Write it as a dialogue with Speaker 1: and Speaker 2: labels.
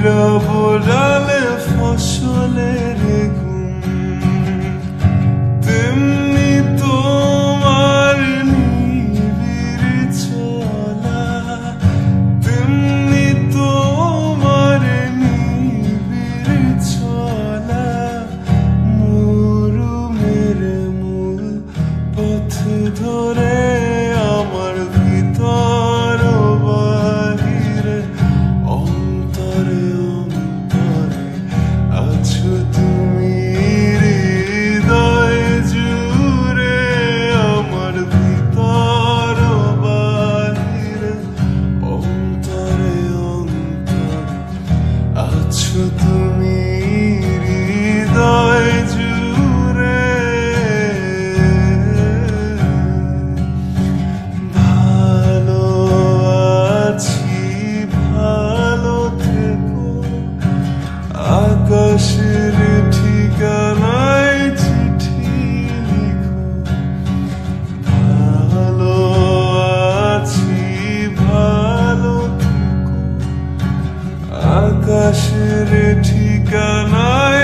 Speaker 1: রব ডালে ফসলের ঘুম, তেমনি তোমার নিবিড় চলা, তেমনি তোমার নিবিড় চলা। মরুমের মূল পথ ধরে আমার ভিতর বাহিরে অন্তরে অন্তরে আছো তুমি, হৃদয় জুড়ে আমার ভিতর বাহিরে অন্তরে অন্তরে আছো তুমি, হৃদয় জুড়ে। ভালো আছি, ভালো থেকো, আকাশের ঠিকানায় চিঠি লিখো। ভালো আছি, ভালো থেকো, আকাশের ঠিকানায়